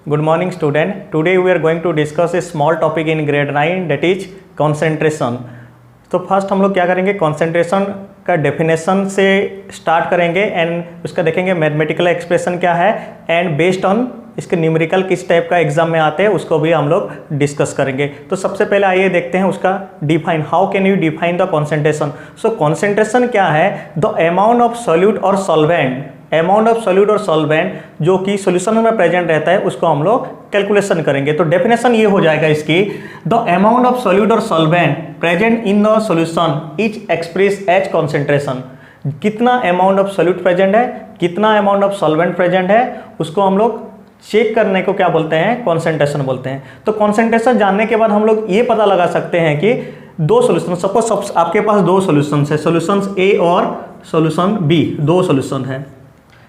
Good morning student. Today we are going to discuss a small topic in grade 9 that is concentration. तो first हम लोग क्या करेंगे, concentration का definition से स्टार्ट करेंगे एंड उसका देखेंगे मैथमेटिकल एक्सप्रेशन क्या है एंड बेस्ड ऑन इसके न्यूमेरिकल किस टाइप का एग्जाम में आते हैं उसको भी हम लोग डिस्कस करेंगे। तो सबसे पहले आइए देखते हैं उसका define, how can you define the concentration. So concentration क्या है, द अमाउंट ऑफ सॉल्यूट और सॉल्वेंट, अमाउंट ऑफ सॉल्यूट और सॉल्वेंट जो कि सॉल्यूशन में प्रेजेंट रहता है उसको हम लोग कैलकुलेशन करेंगे। तो डेफिनेशन ये हो जाएगा इसकी, द अमाउंट ऑफ सॉल्यूट और solvent present in the solution is express as concentration. कितना अमाउंट ऑफ सॉल्यूट प्रेजेंट है, कितना अमाउंट ऑफ सॉल्वेंट प्रेजेंट है, उसको हम लोग चेक करने को क्या बोलते हैं, कंसंट्रेशन बोलते हैं। तो कंसंट्रेशन जानने के बाद हम लोग ये पता लगा सकते हैं कि दो सॉल्यूशन, सपोज आपके पास दो सॉल्यूशंस है, सॉल्यूशंस ए और सॉल्यूशन बी, दो सॉल्यूशन है।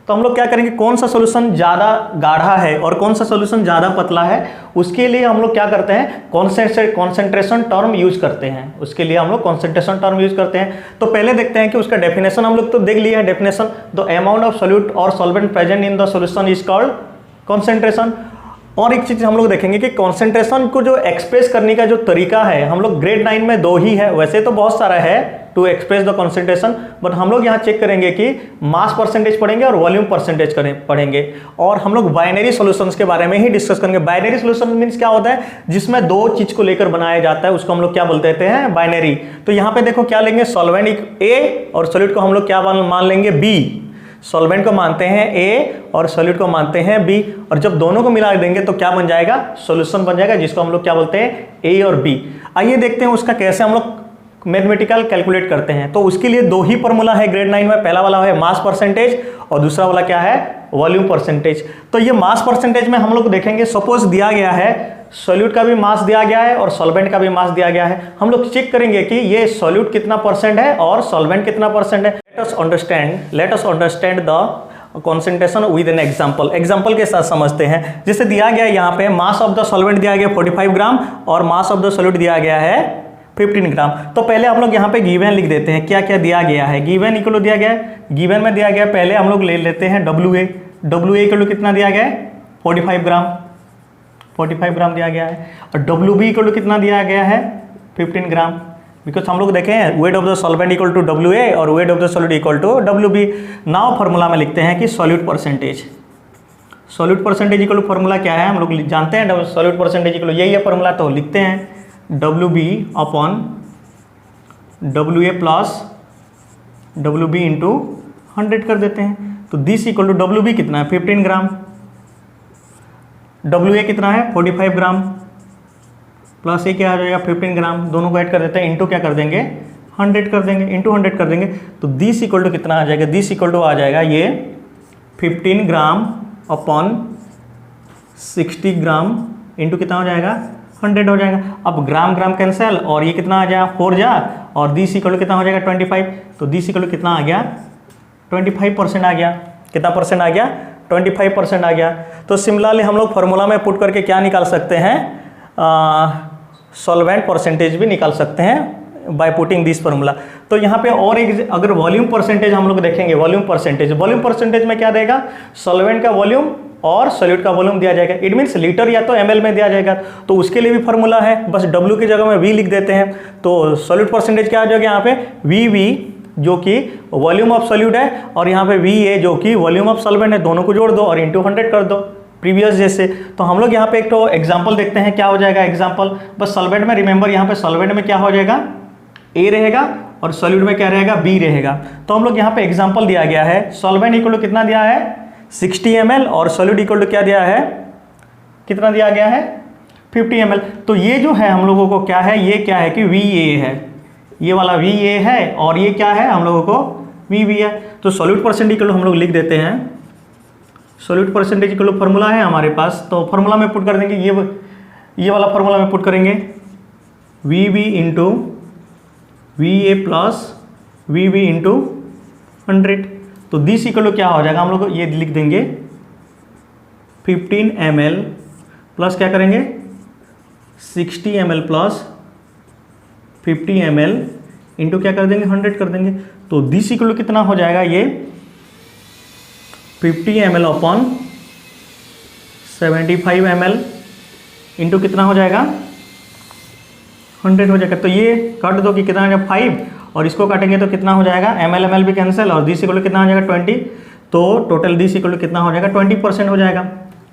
तो हम लोग क्या करेंगे, कौन सा सॉल्यूशन ज़्यादा गाढ़ा है और कौन सा सॉल्यूशन ज़्यादा पतला है, उसके लिए हम लोग क्या करते हैं, कॉन्सेंट्रेशन टर्म यूज करते हैं। उसके लिए हम लोग कॉन्सेंट्रेशन टर्म यूज करते हैं। तो पहले देखते हैं कि उसका डेफिनेशन हम लोग तो देख लिया है, definition the amount of solute और solvent present in the solution is called concentration. और एक चीज हम लोग देखेंगे कि कंसंट्रेशन को जो एक्सप्रेस करने का जो तरीका है, हम लोग ग्रेड 9 में दो ही है, वैसे तो बहुत सारा है to express the concentration, but हम लोग यहाँ चेक करेंगे कि मास परसेंटेज पढ़ेंगे और वॉल्यूम परसेंटेज पढ़ेंगे। और हम लोग बाइनरी सॉल्यूशंस के बारे में ही डिस्कस करेंगे। बाइनरी सॉल्यूशन मींस क्या होता है, जिसमें दो चीज को लेकर बनाया जाता है, उसको हम लोग क्या बोलते हैं, बाइनरी। तो यहाँ पे देखो क्या लेंगे, सॉल्वेंट ए और सॉल्यूट को हम लोग क्या मान लेंगे, बी। सॉल्वेंट को मानते हैं ए और सॉल्यूट को मानते हैं बी, और जब दोनों को मिला देंगे तो क्या बन जाएगा, सॉल्यूशन बन जाएगा, जिसको हम लोग क्या बोलते हैं, ए और बी। आइए देखते हैं उसका कैसे हम लोग मैथमेटिकल कैलकुलेट करते हैं। तो उसके लिए दो ही फॉर्मूला है ग्रेड 9 में, पहला वाला है मास परसेंटेज और दूसरा वाला क्या है, वॉल्यूम परसेंटेज। तो ये मास परसेंटेज में हम लोग देखेंगे, सपोज दिया गया है सॉल्यूट का भी मास दिया गया है और सॉल्वेंट का भी मास दिया गया है। हम लोग चेक करेंगे कि ये सॉल्यूट कितना परसेंट है और सॉल्वेंट कितना परसेंट है। Let us understand the concentration with an example. Example के साथ समझते हैं। जैसे दिया गया यहाँ पे मास ऑफ द सॉल्वेंट दिया गया 45 ग्राम और मास ऑफ द सॉल्यूट दिया गया है 15 ग्राम। तो पहले हम लोग यहाँ पे गिवन लिख देते हैं, क्या क्या दिया गया है। गिवन इक्वल दिया गया है, गिवन में दिया गया पहले हम लोग ले लेते हैं WA। WA इक्वल कितना दिया गया है, 45 ग्राम, 45 ग्राम दिया गया है। और WB इक्वल कितना दिया गया है, 15 ग्राम। बिकॉज हम लोग देखें weight of the solvent equal to WA और weight of the solute equal to WB। Now formula में लिखते हैं कि solute percentage, solute percentage equal to formula क्या है, हम लोग जानते हैं सॉल्यूट परसेंटेज इक्वल यही है फार्मूला। तो लिखते हैं WB upon WA plus WB into 100 कर देते हैं। तो दिस इक्वल टू WB कितना है, 15 ग्राम, WA कितना है 45 ग्राम, प्लस ये क्या आ जाएगा 15 ग्राम, दोनों को ऐड कर देते हैं, इंटू क्या कर देंगे 100 कर देंगे, इंटू 100 कर देंगे। तो दिस इक्वल टू कितना आ जाएगा, दिस इक्वल टू आ जाएगा ये 15 ग्राम अपॉन 60 ग्राम इंटू कितना हो जाएगा 100 हो जाएगा। अब ग्राम ग्राम कैंसिल और ये कितना आ जाएगा 4 जा, और दिस इक्वल टू कितना हो जाएगा 25। तो दिस इक्वल टू कितना आ गया 25% आ गया। कितना परसेंट आ गया, 25% आ गया। तो सिमिलरली हम लोग फार्मूला में पुट करके क्या निकाल सकते हैं, सॉल्वेंट परसेंटेज भी निकाल सकते हैं बाय पुटिंग दिस फार्मूला। तो यहाँ पे और एक, अगर वॉल्यूम परसेंटेज हम लोग देखेंगे, वॉल्यूम परसेंटेज में क्या देगा, सॉल्वेंट का वॉल्यूम और सॉल्यूट का वॉल्यूम दिया जाएगा। इट मीन्स लीटर या तो ml में दिया जाएगा। तो उसके लिए भी फार्मूला है, बस W की जगह में V लिख देते हैं। तो सॉल्यूट परसेंटेज क्या आ जाएगा यहाँ पे, VV जो कि वॉल्यूम ऑफ सॉल्यूट है, और यहाँ पे VA जो कि वॉल्यूम ऑफ सॉल्वेंट है, दोनों को जोड़ दो और इंटू 100 कर दो प्रीवियस जैसे। तो हम लोग यहाँ पे एक तो एग्जाम्पल देखते हैं, क्या हो जाएगा एग्जाम्पल, बस सॉल्वेंट में रिमेंबर यहाँ पे सॉल्वेंट में क्या हो जाएगा A रहेगा और सॉल्यूट में क्या रहेगा B रहेगा। तो हम लोग यहाँ पे एग्जाम्पल दिया गया है, सॉल्वेंट इक्वल टू कितना दिया है 60 ml और सॉल्यूट इक्वल टू क्या दिया है, कितना दिया गया है 50 ml। तो ये जो है हम लोगों को क्या है, ये क्या है कि VA है, ये वाला VA है, और ये क्या है हम लोगों को VB है। तो सॉल्यूट परसेंटेज इक्वल हम लोग लिख देते हैं, सॉल्यूट परसेंटेज इक्वल फार्मूला है हमारे पास। तो फार्मूला में पुट कर देंगे, ये वाला फार्मूला में पुट करेंगे VB into VA plus VB into 100। तो दिस इक्वल क्या हो जाएगा, हम लोग ये लिख देंगे 15 ml प्लस क्या करेंगे 60 ml प्लस 50 ml इंटू क्या कर देंगे 100 कर देंगे। तो दिस इक्वल कितना हो जाएगा, ये 50 ml अपॉन 75 ml इंटू कितना हो जाएगा 100 हो जाएगा। तो ये काट दो कि कितना हो जाएगा 5 और इसको काटेंगे तो कितना हो जाएगा ml भी कैंसिल और दिस इक्वल कितना हो जाएगा 20। तो टोटल दिस इक्वल कितना हो जाएगा 20% हो जाएगा।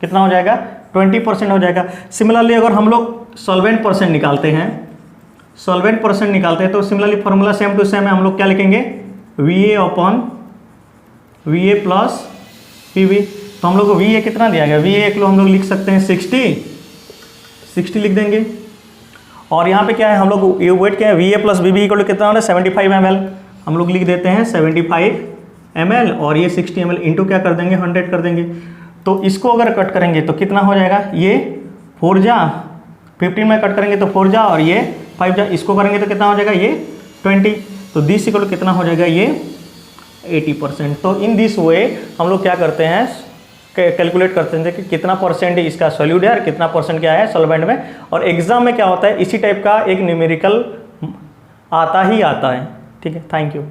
कितना हो जाएगा 20% हो जाएगा। सिमिलरली अगर हम लोग सॉल्वेंट परसेंट निकालते हैं, सॉल्वेंट परसेंट निकालते हैं तो similarly formula same to same है। हम लोग क्या लिखेंगे VA upon VA plus PV। तो हम लोग को VA कितना दिया गया, VA एक लोग हम लोग लिख सकते हैं 60 लिख देंगे। और यहाँ पे क्या है हम लोग ये वेट क्या है VA प्लस BB इक्वल कितना हो रहा है 75 ml। हम लोग लिख देते हैं 75 ml और ये 60 ml इंटू क्या कर देंगे 100 कर देंगे। तो इसको अगर कट करेंगे तो कितना हो जाएगा, ये 4 जा 15 में कट करेंगे तो 4 जा और ये 5 जा, इसको करेंगे तो कितना हो जाएगा ये 20। तो दिस इक्वल कितना हो जाएगा ये 80%। तो इन दिस वे हम लोग क्या करते हैं कैलकुलेट करते हैं कि कितना परसेंट इसका सॉल्यूट है और कितना परसेंट क्या है सॉल्वेंट में। और एग्जाम में क्या होता है इसी टाइप का एक न्यूमेरिकल आता ही आता है। ठीक है, थैंक यू।